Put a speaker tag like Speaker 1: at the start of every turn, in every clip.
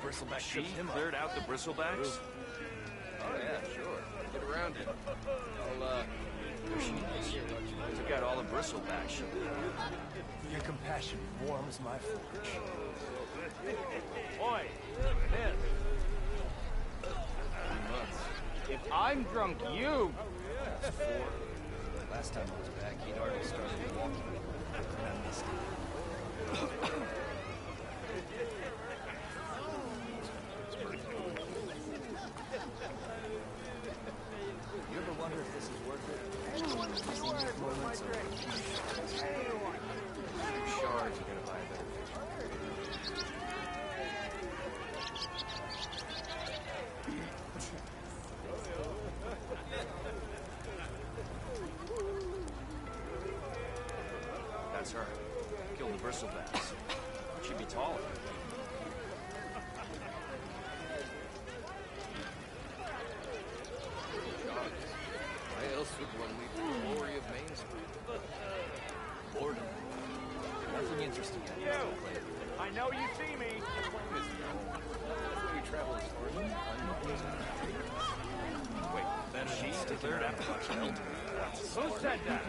Speaker 1: bristleback
Speaker 2: She cleared out the bristlebacks?
Speaker 1: Oh yeah, sure. Get around it.
Speaker 2: There she is. Took out all the bristlebacks. She did.
Speaker 3: Your compassion warms my forge.
Speaker 4: Boy, this.
Speaker 1: 3 months.
Speaker 4: If I'm drunk, you.
Speaker 1: That's 4. Last time I was back, he'd already started walking. And I missed it. You ever wonder if this is worth it?
Speaker 4: Anyone see what I put in my drink? Anyone.
Speaker 1: Shards are gonna buy a better picture.
Speaker 2: That's her. Killed the bristlebacks. She'd be taller.
Speaker 1: Why else would one leave the glory of Main Street?
Speaker 2: Boredom. Nothing interesting yet.
Speaker 4: You. I know you see me.
Speaker 1: We travel as far as
Speaker 2: Wait, then she cleared out the child?
Speaker 4: Who said that?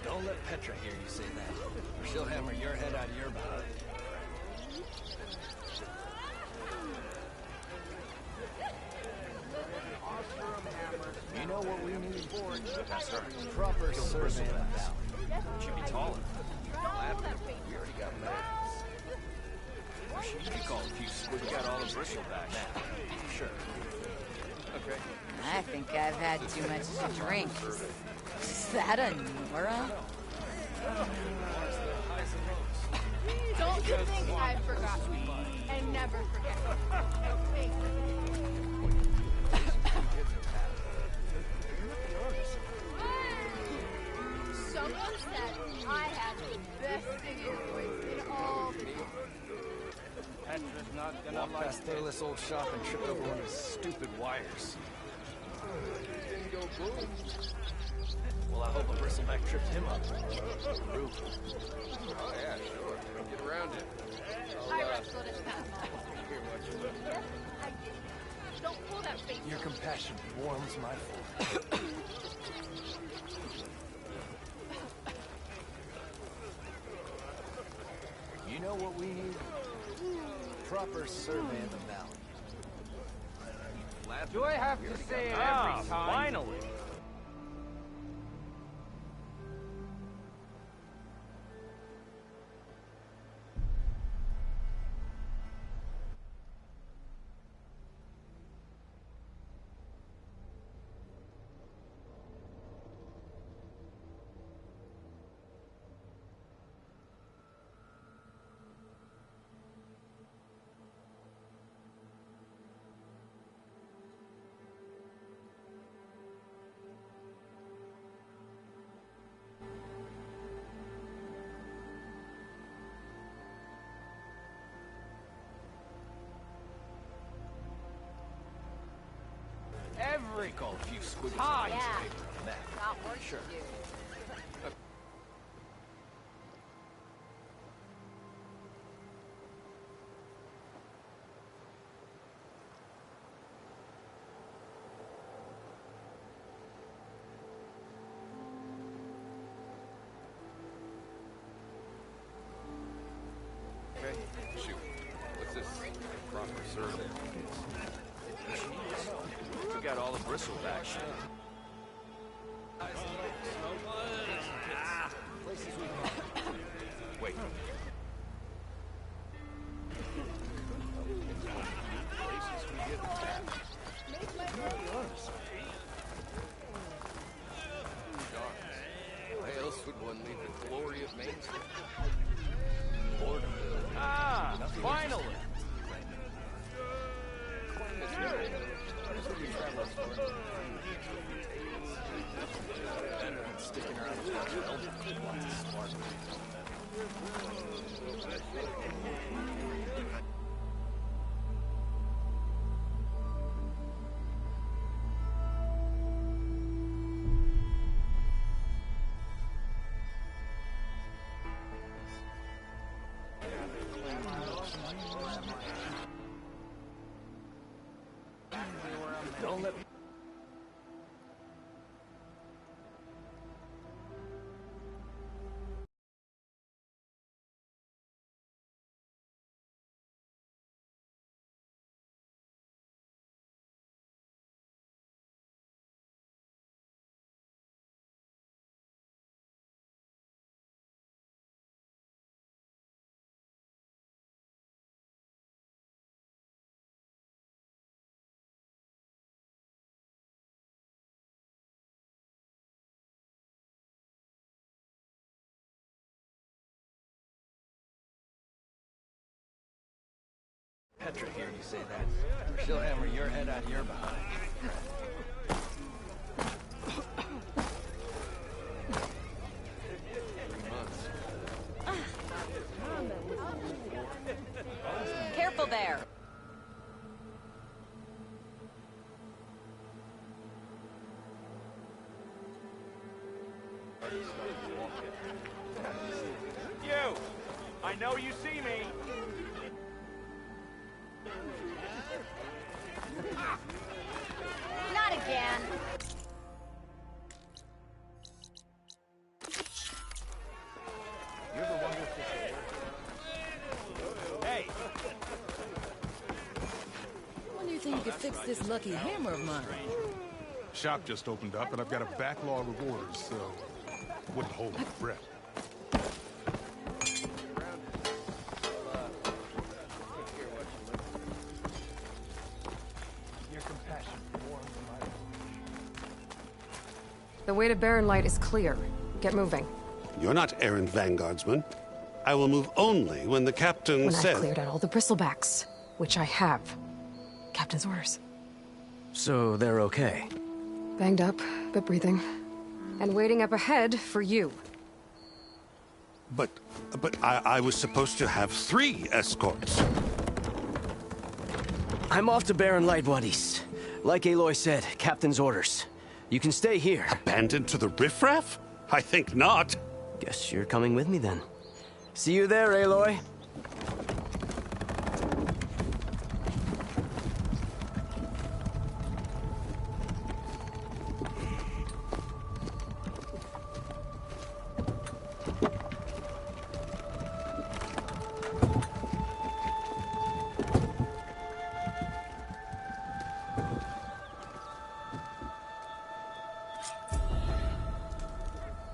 Speaker 1: Don't let Petra hear you say that, or she'll hammer your head out of your behind.
Speaker 3: You know what we need?
Speaker 2: That's her.
Speaker 3: Proper survey of the valley.
Speaker 2: She'd be taller.
Speaker 1: We already got maps.
Speaker 2: She could call a few squid. We got all the bristlebacks.
Speaker 1: Sure. Okay.
Speaker 5: I think I've had too much to drink. Is that a Nora?
Speaker 6: Don't you think I've forgotten and never forget? I think. Someone said I had the best singing voice in all the town.
Speaker 4: Petra's not gonna
Speaker 1: Walk
Speaker 4: like
Speaker 1: past this old shop and trip over one of his stupid wires.
Speaker 4: Didn't go boom.
Speaker 1: Well, I hope a bristleback tripped him up. Roof.
Speaker 4: Oh yeah, sure. Get around it.
Speaker 6: I wrestled his past. Yes, I did. Don't pull that face.
Speaker 3: Your compassion warms my forge. You know what we need? Proper survey of the valley.
Speaker 4: Do I have to say it every time?
Speaker 2: Finally.
Speaker 4: Every
Speaker 1: Call a few squid.
Speaker 4: time.
Speaker 6: Yeah.
Speaker 1: Map.
Speaker 6: Not work
Speaker 1: Sure.
Speaker 6: to do.
Speaker 1: Okay. Shoot. What's this? Proper survey.
Speaker 2: We got all the bristlebacks. Wait.
Speaker 1: Why else would one leave the glory of Main Street?
Speaker 2: Boredom.
Speaker 4: Ah, finally.
Speaker 1: Better than sticking around with a child. Lots of smart people. Petra hear you say that, or she'll hammer your head out of your behind. 3 months.
Speaker 5: Careful there.
Speaker 2: You! I know you see me!
Speaker 5: Not again.
Speaker 3: You're the wonderful.
Speaker 2: Hey!
Speaker 7: When do you think you could fix this lucky hammer of mine?
Speaker 8: Shop just opened up, and I've got a backlog of orders, so wouldn't hold my breath.
Speaker 3: Your compassion warms my.
Speaker 9: The way to Barren Light is clear. Get moving.
Speaker 10: You're not errant vanguardsman. I will move only when the captain
Speaker 9: When
Speaker 10: says...
Speaker 9: I've cleared out all the bristlebacks, which I have. Captain's orders.
Speaker 1: So they're okay.
Speaker 9: Banged up, but breathing. And waiting up ahead for you.
Speaker 10: But I was supposed to have 3 escorts.
Speaker 1: I'm off to Barren Light, buddies. Like Aloy said, Captain's orders. You can stay here.
Speaker 10: Abandoned to the riffraff? I think not.
Speaker 1: Guess you're coming with me then. See you there, Aloy.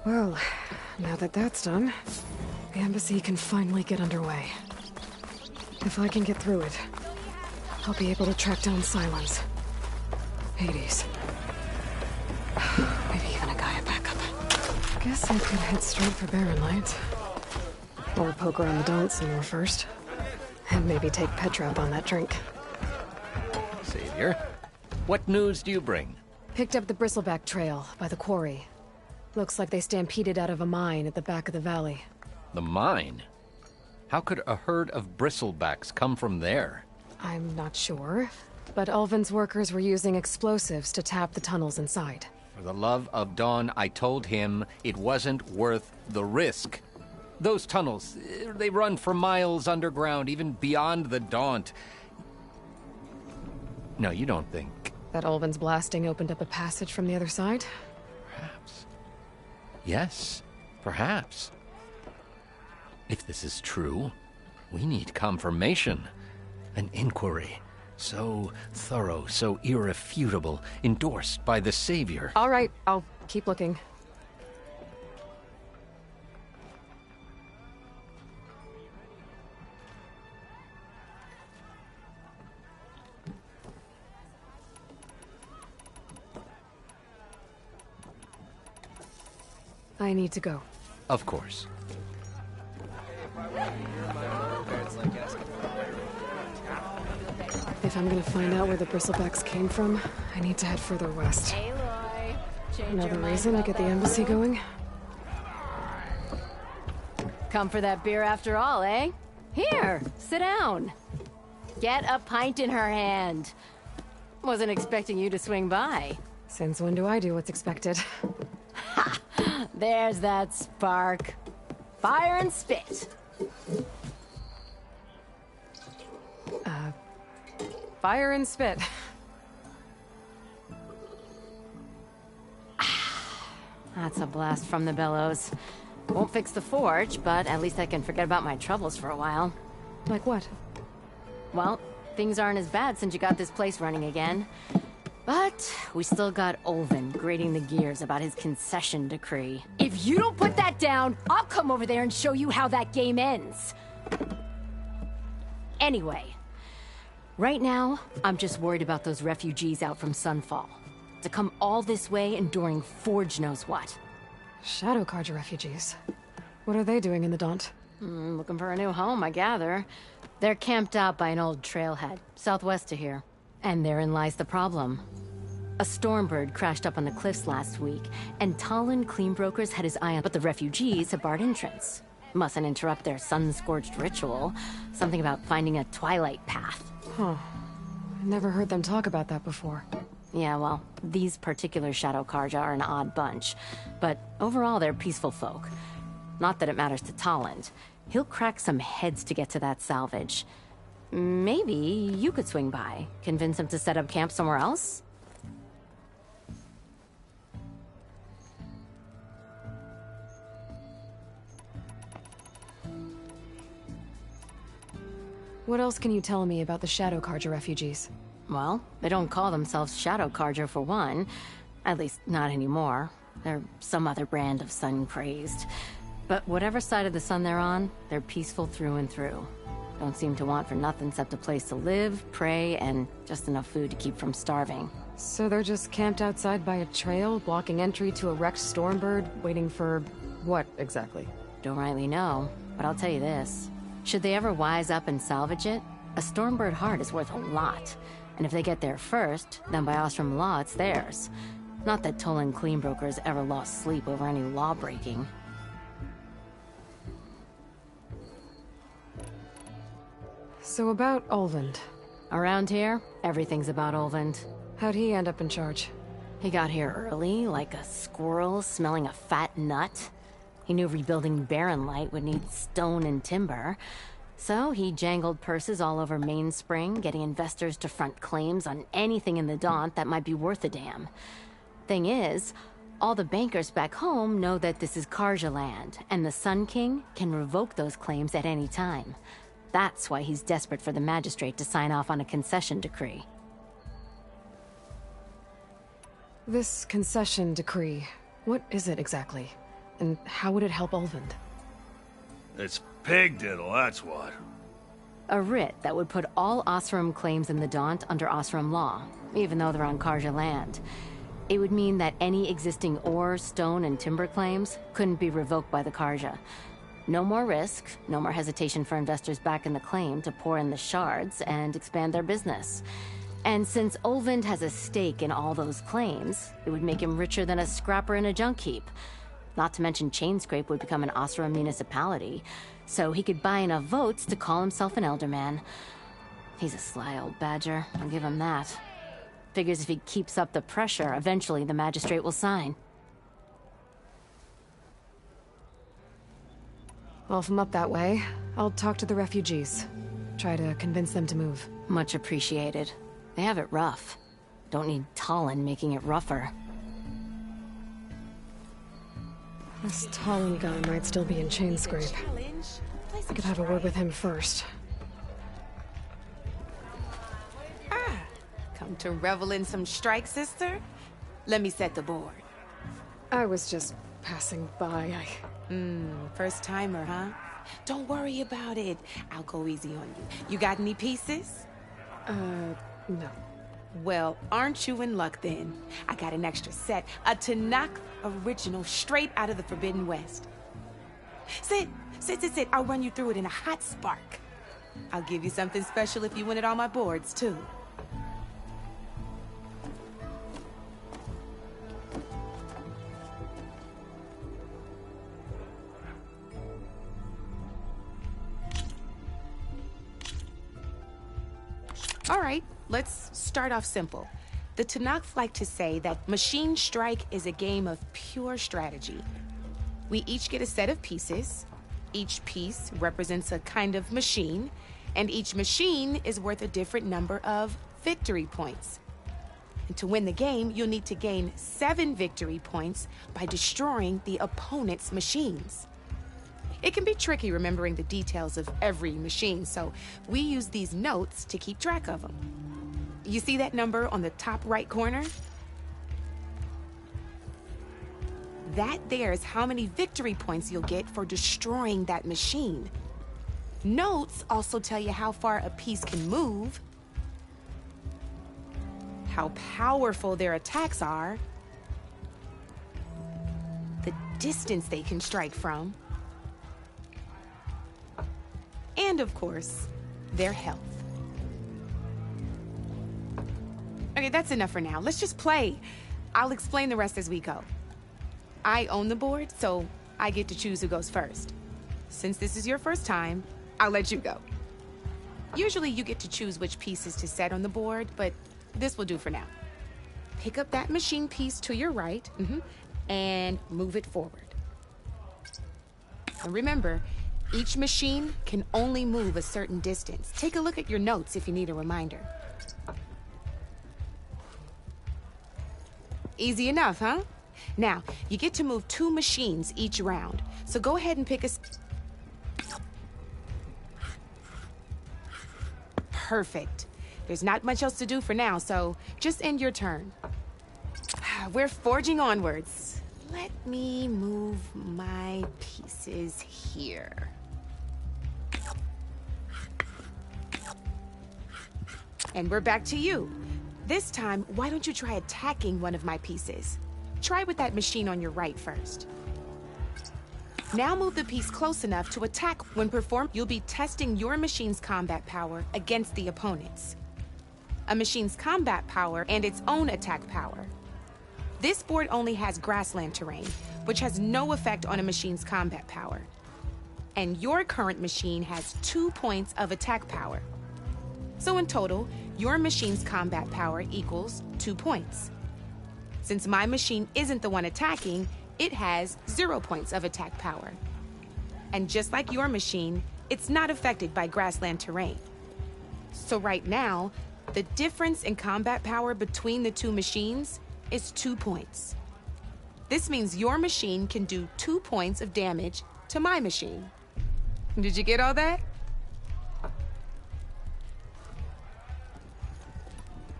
Speaker 9: Well, now that that's done, the embassy can finally get underway. If I can get through it, I'll be able to track down Silence. Hades. Maybe even a Gaia backup. Guess I could head straight for Barren Light. Or poke around the Daunt some more first. And maybe take Petra up on that drink.
Speaker 11: Savior, what news do you bring?
Speaker 9: Picked up the Bristleback Trail by the quarry. Looks like they stampeded out of a mine at the back of the valley.
Speaker 11: The mine? How could a herd of bristlebacks come from there?
Speaker 9: I'm not sure, but Ulvin's workers were using explosives to tap the tunnels inside.
Speaker 11: For the love of Dawn, I told him it wasn't worth the risk. Those tunnels, they run for miles underground, even beyond the Daunt. No, you don't think...
Speaker 9: That Ulvin's blasting opened up a passage from the other side?
Speaker 11: Perhaps. Yes, perhaps. If this is true, we need confirmation. An inquiry. So thorough, so irrefutable, endorsed by the Savior.
Speaker 9: All right, I'll keep looking. I need to go.
Speaker 11: Of course.
Speaker 9: If I'm gonna find out where the bristlebacks came from, I need to head further west.
Speaker 6: Aloy, change
Speaker 9: Another
Speaker 6: your mind
Speaker 9: reason to
Speaker 6: about
Speaker 9: get the
Speaker 6: that.
Speaker 9: embassy going?
Speaker 7: Come for that beer after all, eh? Here, sit down. Get a pint in her hand. Wasn't expecting you to swing by.
Speaker 9: Since when do I do what's expected?
Speaker 7: There's that spark. Fire and spit.
Speaker 9: Fire and spit.
Speaker 7: That's a blast from the bellows. Won't fix the forge, but at least I can forget about my troubles for a while.
Speaker 9: Like what?
Speaker 7: Well, things aren't as bad since you got this place running again. But we still got Ulvin grating the gears about his concession decree. If you don't put that down, I'll come over there and show you how that game ends. Anyway, right now, I'm just worried about those refugees out from Sunfall. To come all this way enduring Forge knows what.
Speaker 9: Shadow Carja refugees. What are they doing in the Daunt?
Speaker 7: Looking for a new home, I gather. They're camped out by an old trailhead, southwest of here. And therein lies the problem. A stormbird crashed up on the cliffs last week, and Talon Cleanbrokers had his eye on, but the refugees have barred entrance. Mustn't interrupt their sun-scorched ritual. Something about finding a twilight path.
Speaker 9: Huh. Never heard them talk about that before.
Speaker 7: Yeah, well, these particular Shadow Karja are an odd bunch. But overall, they're peaceful folk. Not that it matters to Talon. He'll crack some heads to get to that salvage. Maybe you could swing by, convince him to set up camp somewhere else?
Speaker 9: What else can you tell me about the Shadow Karja refugees?
Speaker 7: Well, they don't call themselves Shadow Karja for one. At least, not anymore. They're some other brand of sun-crazed. But whatever side of the sun they're on, they're peaceful through and through. Don't seem to want for nothing except a place to live, pray, and just enough food to keep from starving.
Speaker 9: So they're just camped outside by a trail, blocking entry to a wrecked Stormbird, waiting for... what, exactly?
Speaker 7: Don't rightly know, but I'll tell you this. Should they ever wise up and salvage it, a Stormbird heart is worth a lot. And if they get there first, then by Ostrom law, it's theirs. Not that Tolan Cleanbrokers ever lost sleep over any law-breaking.
Speaker 9: So about Olvend.
Speaker 7: Around here, everything's about Olvend.
Speaker 9: How'd he end up in charge?
Speaker 7: He got here early, like a squirrel smelling a fat nut. He knew rebuilding Barren Light would need stone and timber. So he jangled purses all over Mainspring, getting investors to front claims on anything in the Daunt that might be worth a damn. Thing is, all the bankers back home know that this is Karja land, and the Sun King can revoke those claims at any time. That's why he's desperate for the magistrate to sign off on a concession decree.
Speaker 9: This concession decree, what is it exactly? And how would it help Olvend?
Speaker 2: It's pig diddle, that's what.
Speaker 7: A writ that would put all Osram claims in the Daunt under Osram law, even though they're on Karja land. It would mean that any existing ore, stone, and timber claims couldn't be revoked by the Karja. No more risk, no more hesitation for investors back in the claim to pour in the shards and expand their business. And since Olvend has a stake in all those claims, it would make him richer than a scrapper in a junk heap. Not to mention Chainscrape would become an Osram municipality, so he could buy enough votes to call himself an Elderman. He's a sly old badger, I'll give him that. Figures if he keeps up the pressure, eventually the magistrate will sign.
Speaker 9: Well, if I'm up that way, I'll talk to the refugees. Try to convince them to move.
Speaker 7: Much appreciated. They have it rough. Don't need Talon making it rougher.
Speaker 9: This Talon guy might still be in Chainscrape. I could have a word with him first.
Speaker 12: Come to revel in some strike, sister? Let me set the board.
Speaker 9: I was just passing by.
Speaker 12: First timer, huh? Don't worry about it. I'll go easy on you. You got any pieces?
Speaker 9: No.
Speaker 12: Well, aren't you in luck then? I got an extra set, a Tanakh original straight out of the Forbidden West. Sit. I'll run you through it in a hot spark. I'll give you something special if you win it on my boards, too. All right, let's start off simple. The Tanakh like to say that Machine Strike is a game of pure strategy. We each get a set of pieces. Each piece represents a kind of machine, and each machine is worth a different number of victory points. And to win the game, you'll need to gain 7 victory points by destroying the opponent's machines. It can be tricky remembering the details of every machine, so we use these notes to keep track of them. You see that number on the top right corner? That there is how many victory points you'll get for destroying that machine. Notes also tell you how far a piece can move, how powerful their attacks are, the distance they can strike from, and of course, their health. Okay, that's enough for now. Let's just play. I'll explain the rest as we go. I own the board, so I get to choose who goes first. Since this is your first time, I'll let you go. Usually you get to choose which pieces to set on the board, but this will do for now. Pick up that machine piece to your right, and move it forward. And remember, each machine can only move a certain distance. Take a look at your notes if you need a reminder. Easy enough, huh? Now, you get to move 2 machines each round, so go ahead and pick a... Perfect. There's not much else to do for now, so just end your turn. We're forging onwards. Let me move my pieces here. And we're back to you. This time, why don't you try attacking one of my pieces? Try with that machine on your right first. Now move the piece close enough to attack. When performed, you'll be testing your machine's combat power against the opponent's. A machine's combat power and its own attack power. This board only has grassland terrain, which has no effect on a machine's combat power. And your current machine has 2 points of attack power. So in total, your machine's combat power equals 2 points. Since my machine isn't the one attacking, it has 0 points of attack power. And just like your machine, it's not affected by grassland terrain. So right now, the difference in combat power between the 2 machines is 2 points. This means your machine can do 2 points of damage to my machine. Did you get all that?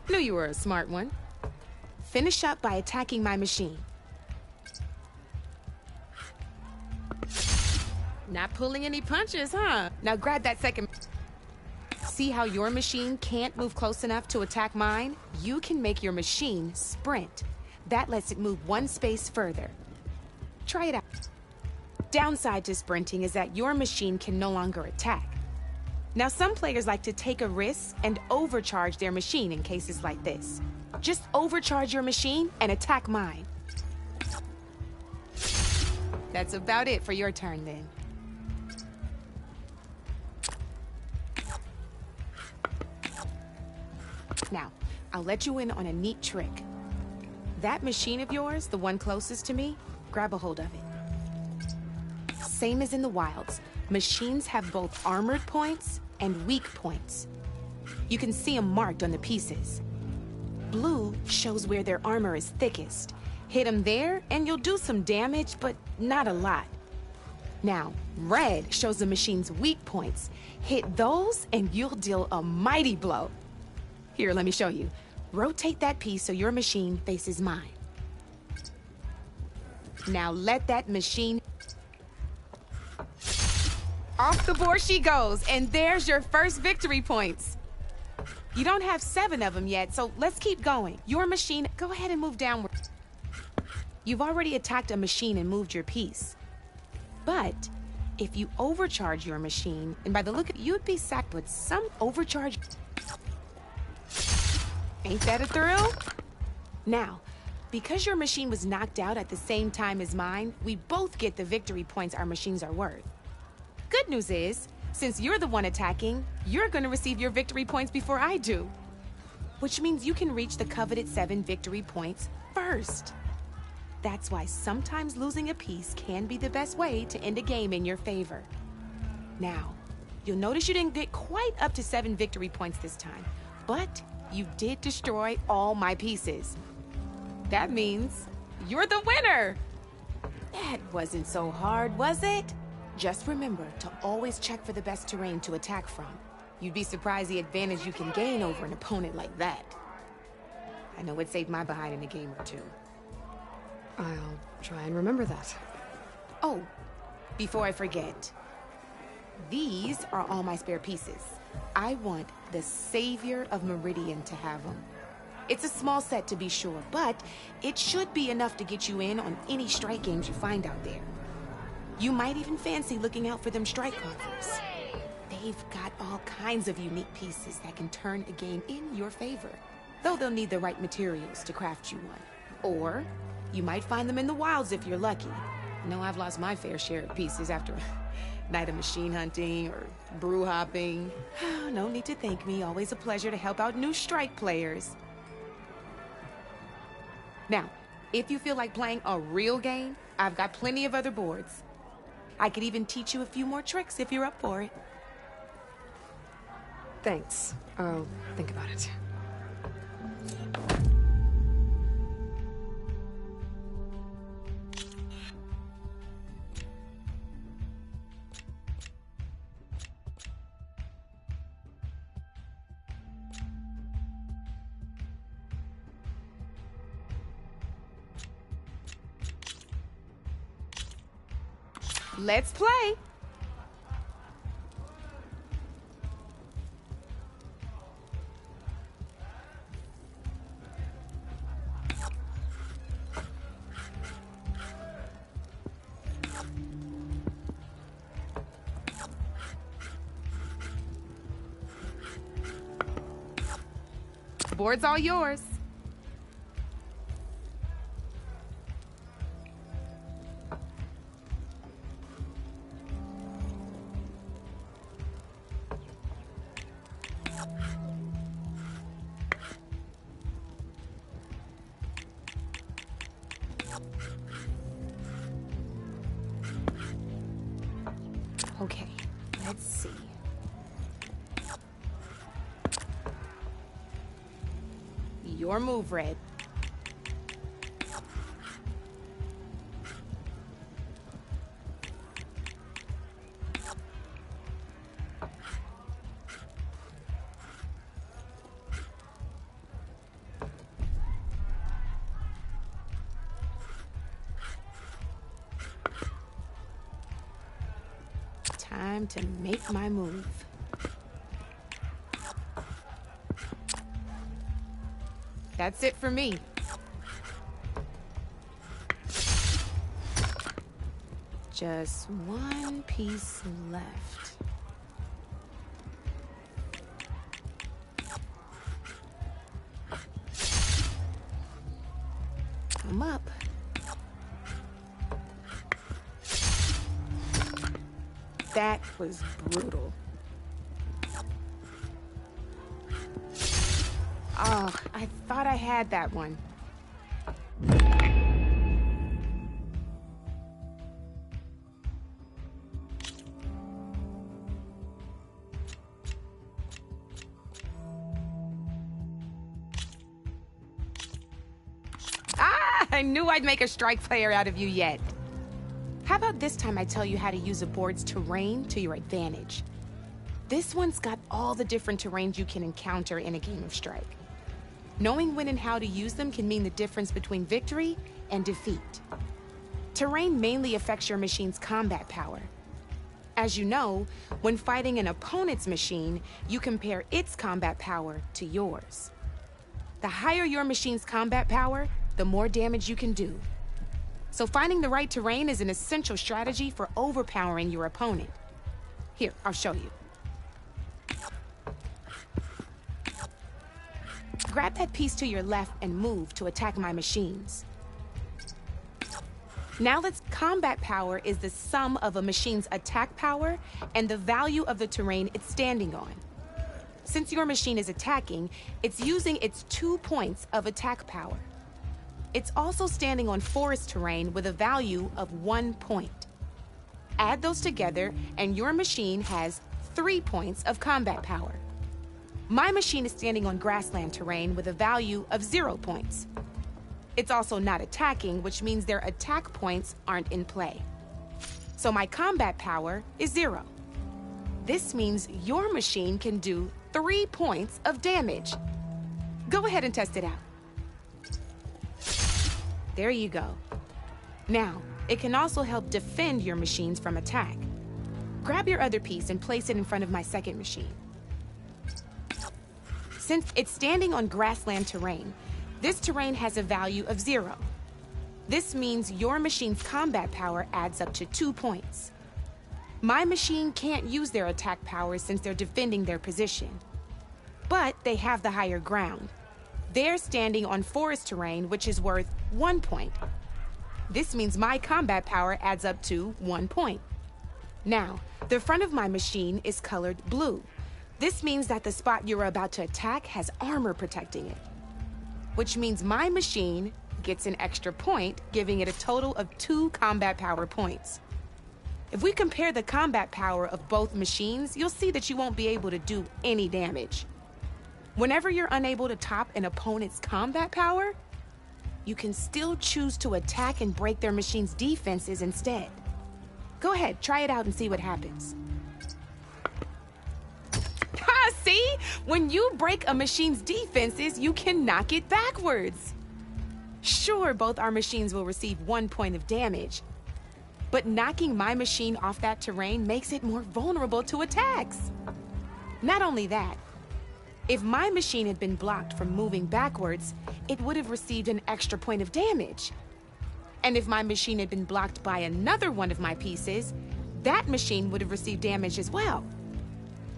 Speaker 12: Knew you were a smart one. Finish up by attacking my machine. Not pulling any punches, huh? Now grab that second. See how your machine can't move close enough to attack mine? You can make your machine sprint. That lets it move 1 space further. Try it out. Downside to sprinting is that your machine can no longer attack. Now, some players like to take a risk and overcharge their machine in cases like this. Just overcharge your machine and attack mine. That's about it for your turn, then. Now, I'll let you in on a neat trick. That machine of yours, the one closest to me, grab a hold of it. Same as in the wilds, machines have both armored points and weak points. You can see them marked on the pieces. Blue shows where their armor is thickest. Hit them there and you'll do some damage, but not a lot. Now, red shows the machine's weak points. Hit those and you'll deal a mighty blow. Here, let me show you. Rotate that piece so your machine faces mine. Now let that machine... Off the board she goes, and there's your first victory points. You don't have 7 of them yet, so let's keep going. Your machine, go ahead and move downward. You've already attacked a machine and moved your piece. But if you overcharge your machine, and by the look of it, you'd be sacked with some overcharge. Ain't that a thrill? Now, because your machine was knocked out at the same time as mine, we both get the victory points our machines are worth. Good news is, since you're the one attacking, you're gonna receive your victory points before I do. Which means you can reach the coveted 7 victory points first. That's why sometimes losing a piece can be the best way to end a game in your favor. Now, you'll notice you didn't get quite up to 7 victory points this time, but you did destroy all my pieces. That means you're the winner! That wasn't so hard, was it? Just remember to always check for the best terrain to attack from. You'd be surprised the advantage you can gain over an opponent like that. I know it saved my behind in a game or 2.
Speaker 9: I'll try and remember that.
Speaker 12: Oh, before I forget, these are all my spare pieces. I want the Savior of Meridian to have them. It's a small set to be sure, but it should be enough to get you in on any strike games you find out there. You might even fancy looking out for them strike offers. They They've got all kinds of unique pieces that can turn a game in your favor, though they'll need the right materials to craft you one. Or you might find them in the wilds if you're lucky. You know, I've lost my fair share of pieces after a night of machine hunting or brew hopping. No need to thank me. Always a pleasure to help out new Strike players. Now, if you feel like playing a real game, I've got plenty of other boards. I could even teach you a few more tricks if you're up for it.
Speaker 9: Thanks. I'll think about it.
Speaker 12: Let's play. Board's all yours. Okay, let's see. Your move, Red. Time to make my move. That's it for me. Just one piece left. I'm up. That was brutal. Oh, I thought I had that one. I knew I'd make a Strike player out of you yet. How about this time I tell you how to use a board's terrain to your advantage? This one's got all the different terrains you can encounter in a game of Strike. Knowing when and how to use them can mean the difference between victory and defeat. Terrain mainly affects your machine's combat power. As you know, when fighting an opponent's machine, you compare its combat power to yours. The higher your machine's combat power, the more damage you can do. So finding the right terrain is an essential strategy for overpowering your opponent. Here, I'll show you. Grab that piece to your left and move to attack my machines. Now let's combat power is the sum of a machine's attack power and the value of the terrain it's standing on. Since your machine is attacking, it's using its 2 points of attack power. It's also standing on forest terrain with a value of 1 point. Add those together and your machine has 3 points of combat power. My machine is standing on grassland terrain with a value of 0 points. It's also not attacking, which means their attack points aren't in play. So my combat power is 0. This means your machine can do 3 points of damage. Go ahead and test it out. There you go. Now, it can also help defend your machines from attack. Grab your other piece and place it in front of my second machine. Since it's standing on grassland terrain, this terrain has a value of 0. This means your machine's combat power adds up to 2 points. My machine can't use their attack powers since they're defending their position. But they have the higher ground. They're standing on forest terrain, which is worth 1 point. This means my combat power adds up to 1 point. Now, the front of my machine is colored blue. This means that the spot you're about to attack has armor protecting it, which means my machine gets an extra point, giving it a total of 2 combat power points. If we compare the combat power of both machines, you'll see that you won't be able to do any damage. Whenever you're unable to top an opponent's combat power, you can still choose to attack and break their machine's defenses instead. Go ahead, try it out and see what happens. Ha, see? When you break a machine's defenses, you can knock it backwards. Sure, both our machines will receive 1 point of damage, but knocking my machine off that terrain makes it more vulnerable to attacks. Not only that, if my machine had been blocked from moving backwards, it would have received an extra point of damage. And if my machine had been blocked by another one of my pieces, that machine would have received damage as well.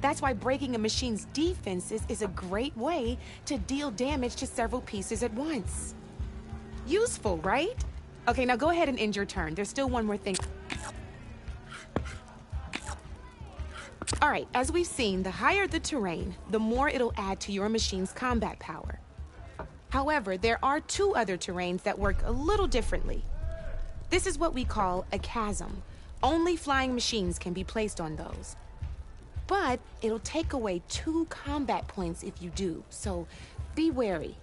Speaker 12: That's why breaking a machine's defenses is a great way to deal damage to several pieces at once. Useful, right? Okay, now go ahead and end your turn. There's still one more thing. All right, as we've seen, the higher the terrain, the more it'll add to your machine's combat power. However, there are 2 other terrains that work a little differently. This is what we call a chasm. Only flying machines can be placed on those. But it'll take away 2 combat points if you do, so be wary.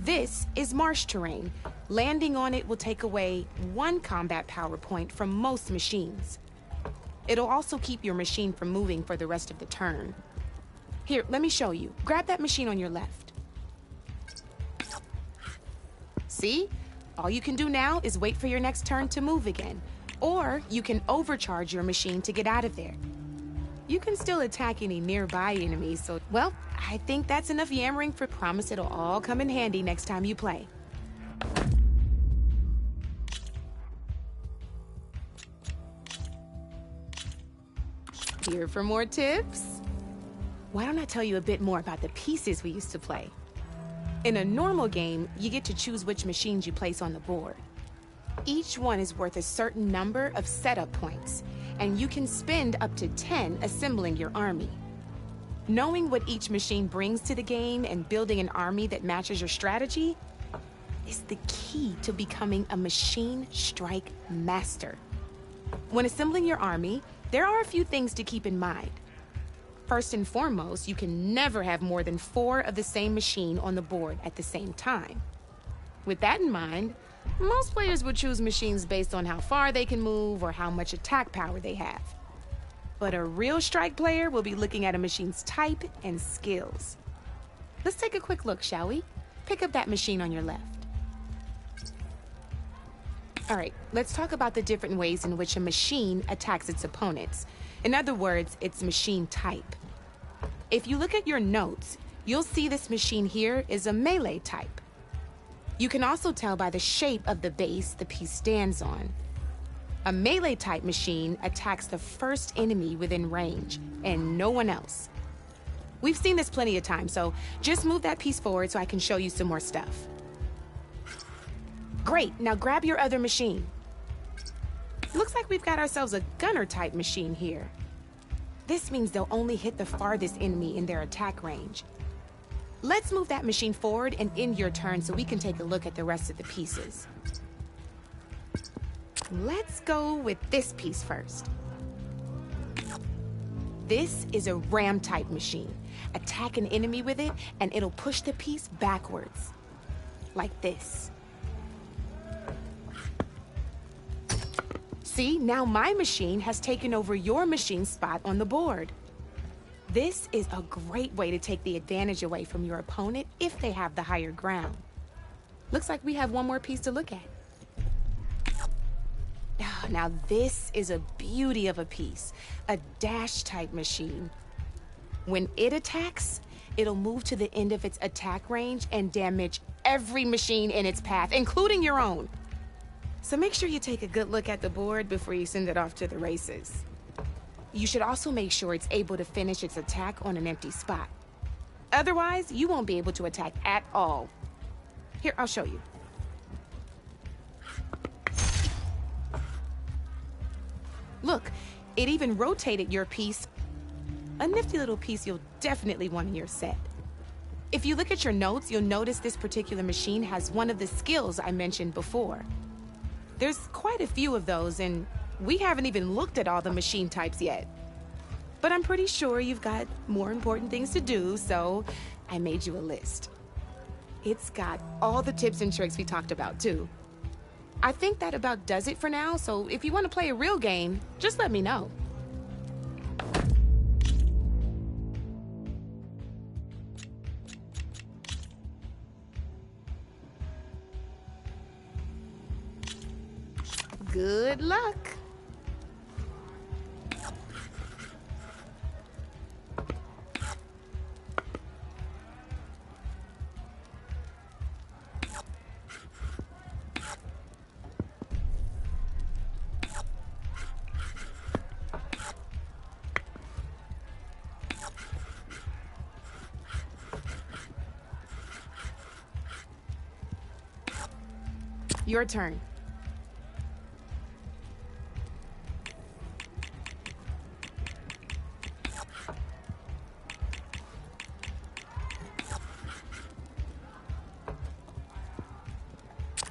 Speaker 12: This is marsh terrain. Landing on it will take away 1 combat power point from most machines. It'll also keep your machine from moving for the rest of the turn. Here, let me show you. Grab that machine on your left. See? All you can do now is wait for your next turn to move again. Or you can overcharge your machine to get out of there. You can still attack any nearby enemies, so, well, I think that's enough yammering for promise it'll all come in handy next time you play. Here for more tips? Why don't I tell you a bit more about the pieces we used to play? In a normal game, you get to choose which machines you place on the board. Each one is worth a certain number of setup points, and you can spend up to 10 assembling your army. Knowing what each machine brings to the game and building an army that matches your strategy is the key to becoming a machine strike master. When assembling your army, there are a few things to keep in mind. First and foremost, you can never have more than 4 of the same machine on the board at the same time. With that in mind, most players would choose machines based on how far they can move or how much attack power they have. But a real strike player will be looking at a machine's type and skills. Let's take a quick look, shall we? Pick up that machine on your left. All right, let's talk about the different ways in which a machine attacks its opponents. In other words, its machine type. If you look at your notes, you'll see this machine here is a melee type. You can also tell by the shape of the base the piece stands on. A melee type machine attacks the first enemy within range, and no one else. We've seen this plenty of times, so just move that piece forward so I can show you some more stuff. Great, now grab your other machine. Looks like we've got ourselves a gunner type machine here. This means they'll only hit the farthest enemy in their attack range. Let's move that machine forward and end your turn so we can take a look at the rest of the pieces. Let's go with this piece first. This is a ram type machine. Attack an enemy with it and it'll push the piece backwards. Like this. See, now my machine has taken over your machine's spot on the board. This is a great way to take the advantage away from your opponent if they have the higher ground. Looks like we have one more piece to look at. Now this is a beauty of a piece, a dash type machine. When it attacks, it'll move to the end of its attack range and damage every machine in its path, including your own. So make sure you take a good look at the board before you send it off to the races. You should also make sure it's able to finish its attack on an empty spot. Otherwise, you won't be able to attack at all. Here, I'll show you. Look, it even rotated your piece. A nifty little piece you'll definitely want in your set. If you look at your notes, you'll notice this particular machine has one of the skills I mentioned before. There's quite a few of those, and we haven't even looked at all the machine types yet. But I'm pretty sure you've got more important things to do, so I made you a list. It's got all the tips and tricks we talked about, too. I think that about does it for now, so if you want to play a real game, just let me know. Good luck. Your turn.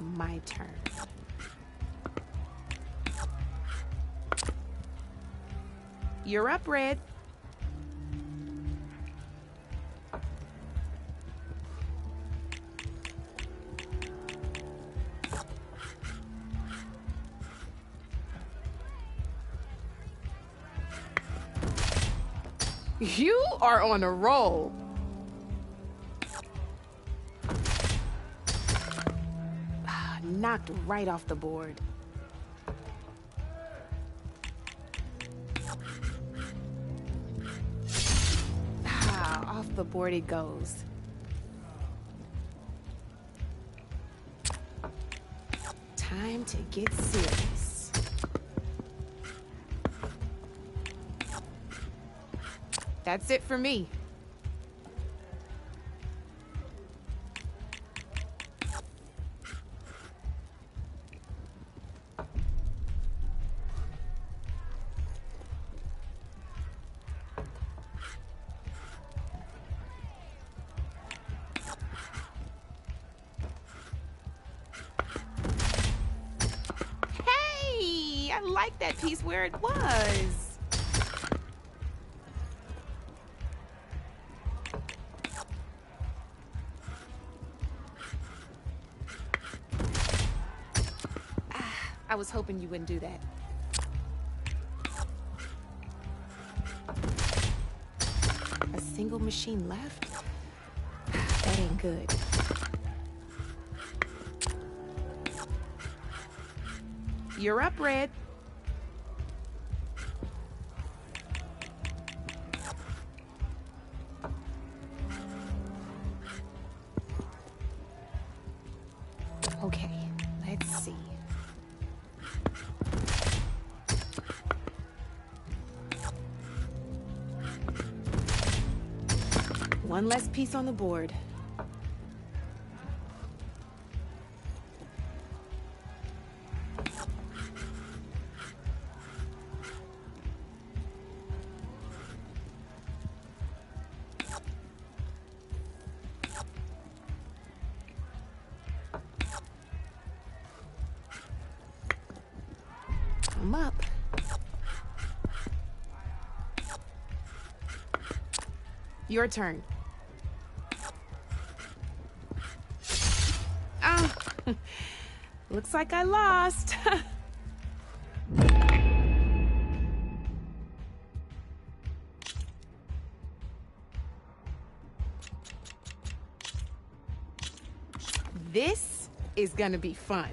Speaker 12: My turn. You're up, Red. You are on a roll. Knocked right off the board. Off the board it goes. Time to get serious. That's it for me. I like that piece where it was. I was hoping you wouldn't do that. A single machine left? That ain't good. You're up, Red. Okay, let's see. One less piece on the board. I'm up. Your turn. Ah, looks like I lost. This is gonna be fun.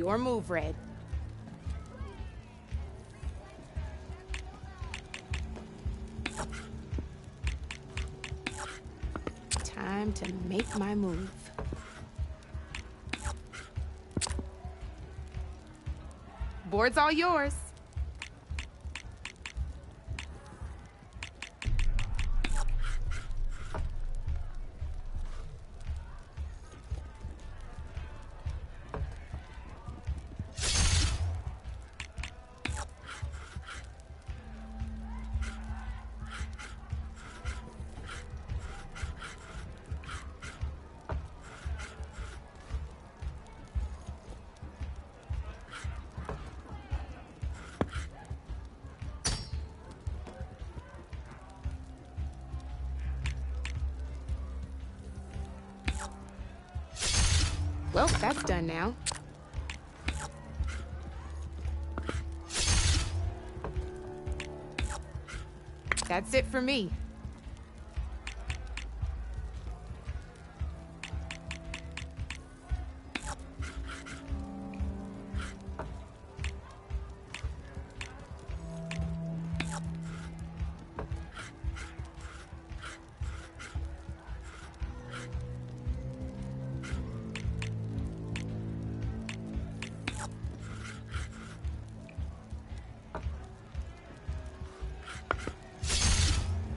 Speaker 12: Your move, Red. Time to make my move. Board's all yours. Well, that's done now. That's it for me.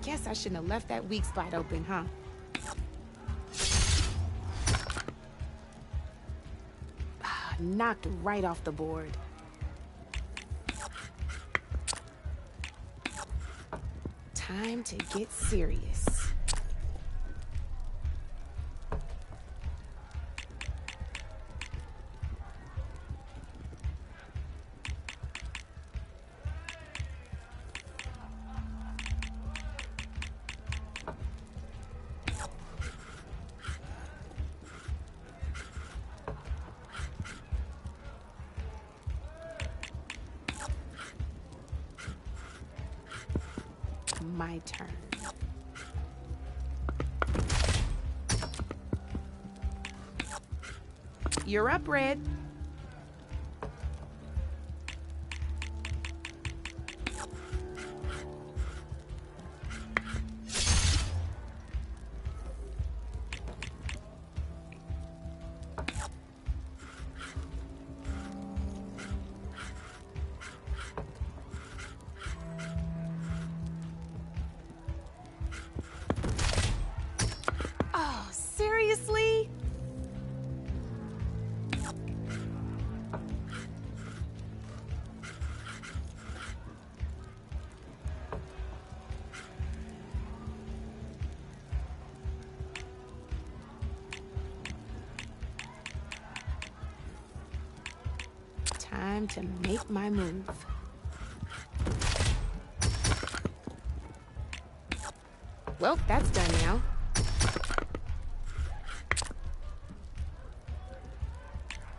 Speaker 12: Guess I shouldn't have left that weak spot open, huh? Knocked right off the board. Time to get serious. My turn. You're up, Red. Seriously? Time to make my move. Well, that's done now.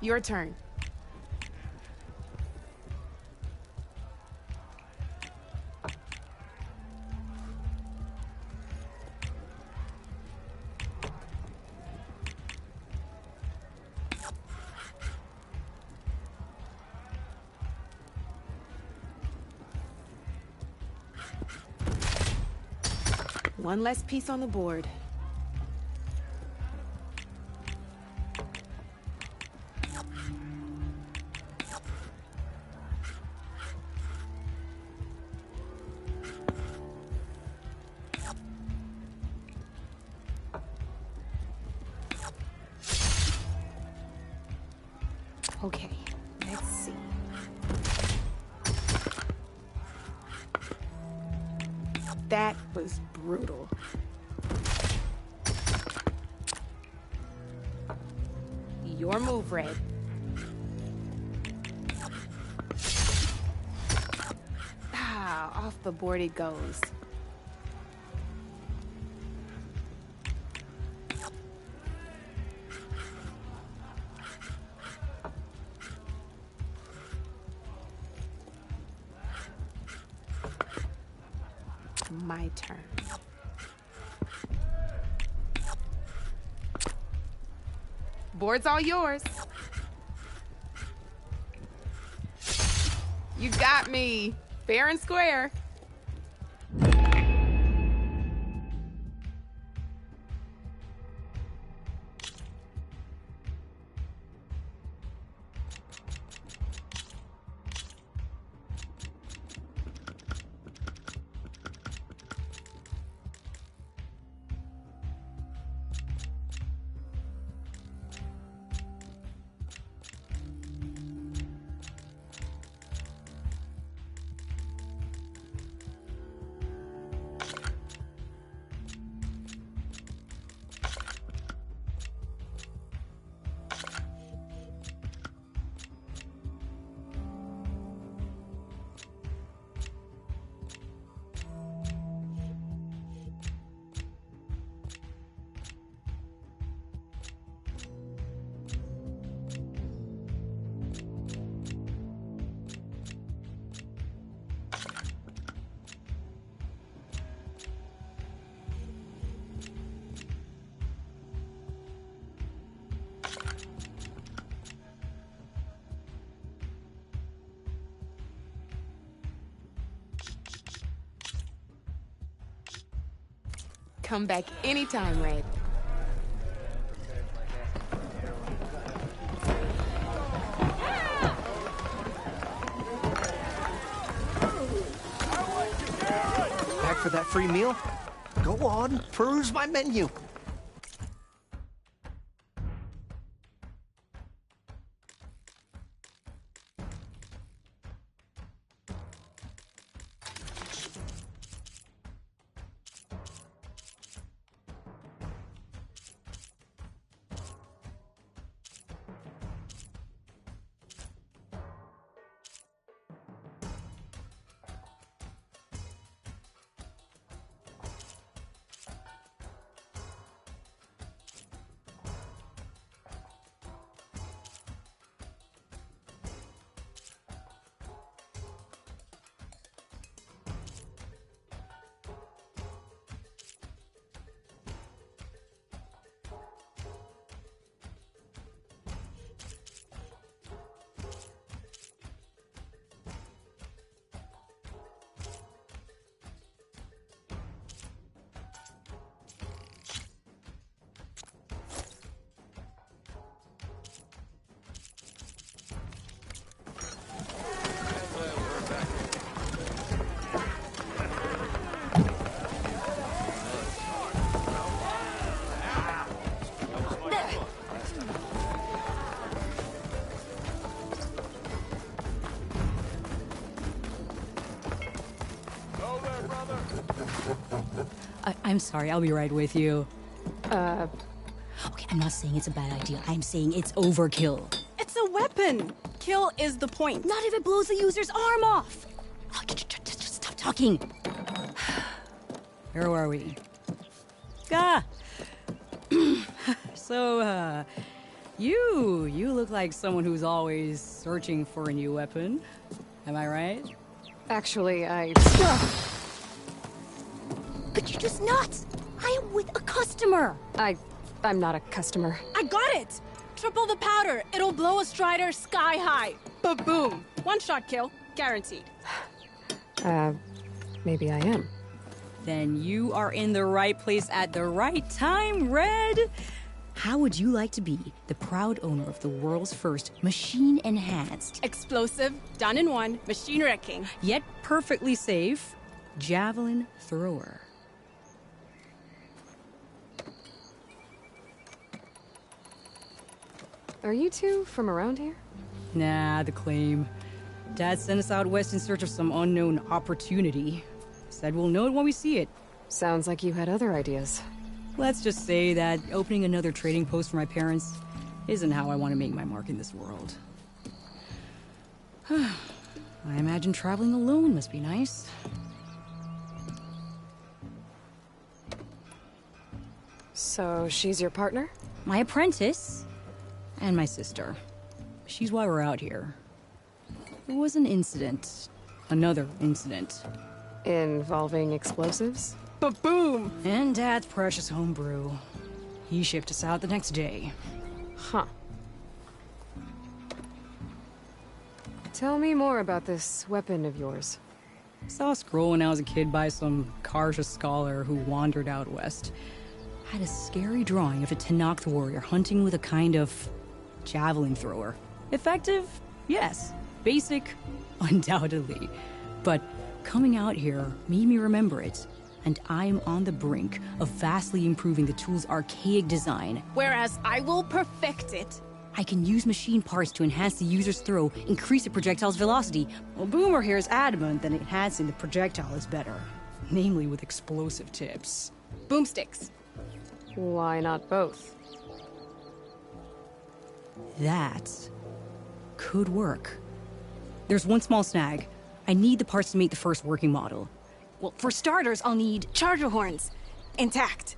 Speaker 12: Your turn. One less piece on the board. Okay, let's see. That was brutal. Your move, Red. Ah, off the board it goes. My turn. Board's all yours. You got me. Fair and square. Come back anytime, Red.
Speaker 3: Back for that free meal? Go on, peruse my menu.
Speaker 13: I'm sorry, I'll be right with you.
Speaker 14: Okay, I'm not saying it's a bad idea. I'm saying it's overkill.
Speaker 15: It's a weapon. Kill is the point.
Speaker 14: Not if it blows the user's arm off. Oh, just stop talking.
Speaker 13: Where are we? So, you look like someone who's always searching for a new weapon. Am I right?
Speaker 9: Actually,
Speaker 14: But you're just nuts! I am with a customer!
Speaker 9: I'm not a customer.
Speaker 15: I got it! Triple the powder. It'll blow a Strider sky high. Ba-boom. One-shot kill. Guaranteed.
Speaker 9: Maybe I am.
Speaker 13: Then you are in the right place at the right time, Red!
Speaker 14: How would you like to be the proud owner of the world's first machine-enhanced...
Speaker 15: Explosive, done in one, machine wrecking.
Speaker 13: Yet perfectly safe, javelin thrower.
Speaker 9: Are you two from around here?
Speaker 13: Nah, the claim. Dad sent us out west in search of some unknown opportunity. Said we'll know it when we see it.
Speaker 9: Sounds like you had other ideas.
Speaker 13: Let's just say that opening another trading post for my parents isn't how I want to make my mark in this world. I imagine traveling alone must be nice.
Speaker 9: So she's your partner?
Speaker 13: My apprentice. And my sister. She's why we're out here. There was an incident. Another incident.
Speaker 9: Involving explosives?
Speaker 15: Ba-boom!
Speaker 13: And Dad's precious homebrew. He shipped us out the next day.
Speaker 9: Huh. Tell me more about this weapon of yours.
Speaker 13: Saw a scroll when I was a kid by some Karja scholar who wandered out west. Had a scary drawing of a Tenakth warrior hunting with a kind of javelin thrower. Effective? Yes. Basic? Undoubtedly. But coming out here made me remember it, and I'm on the brink of vastly improving the tool's archaic design.
Speaker 15: Whereas I will perfect it.
Speaker 13: I can use machine parts to enhance the user's throw, increase the projectile's velocity. Well, Boomer here is adamant that enhancing the projectile is better. Namely with explosive tips.
Speaker 15: Boomsticks.
Speaker 9: Why not both?
Speaker 13: That could work. There's one small snag. I need the parts to make the first working model.
Speaker 15: Well, for starters, I'll need charger horns. Intact.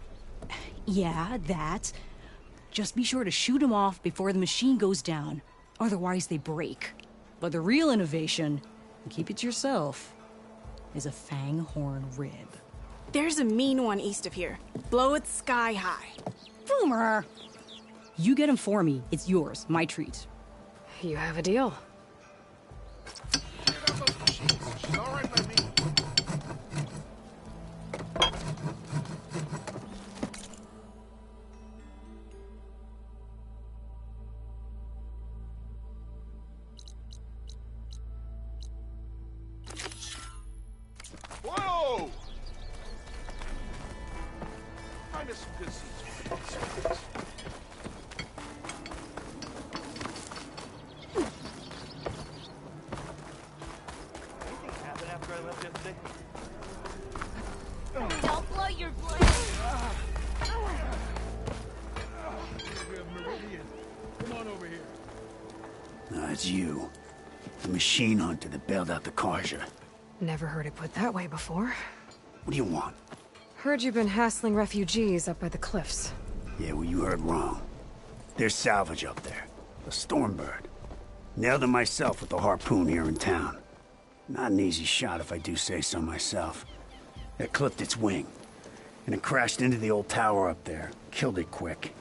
Speaker 13: Yeah, that. Just be sure to shoot them off before the machine goes down. Otherwise, they break. But the real innovation, and keep it to yourself, is a fang horn rib.
Speaker 15: There's a mean one east of here. Blow it sky high.
Speaker 13: Boomer! You get him for me. It's yours. My treat.
Speaker 9: You have a deal.
Speaker 2: Whoa! Find us some good seats. Anything happen after I left yesterday?
Speaker 6: Don't blow your blade.
Speaker 8: Meridian, come on over here.
Speaker 3: It's you. The machine hunter that bailed out the Karja.
Speaker 9: Never heard it put that way before.
Speaker 3: What do you want?
Speaker 9: Heard you've been hassling refugees up by the cliffs.
Speaker 3: Yeah, well, you heard wrong. There's salvage up there. A Stormbird. Nailed it myself with the harpoon here in town. Not an easy shot if I do say so myself. It clipped its wing, and it crashed into the old tower up there. Killed it quick.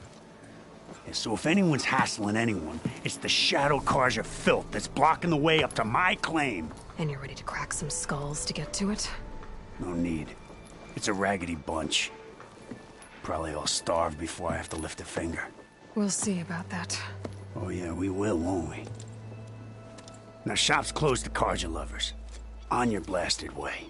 Speaker 3: Yeah, so if anyone's hassling anyone, it's the Shadow Karja filth that's blocking the way up to my claim.
Speaker 9: And you're ready to crack some skulls to get to it?
Speaker 3: No need. It's a raggedy bunch. Probably all starved before I have to lift a finger.
Speaker 9: We'll see about that.
Speaker 3: Oh yeah, we will, won't we? Now shop's closed to Karja lovers. On your blasted way.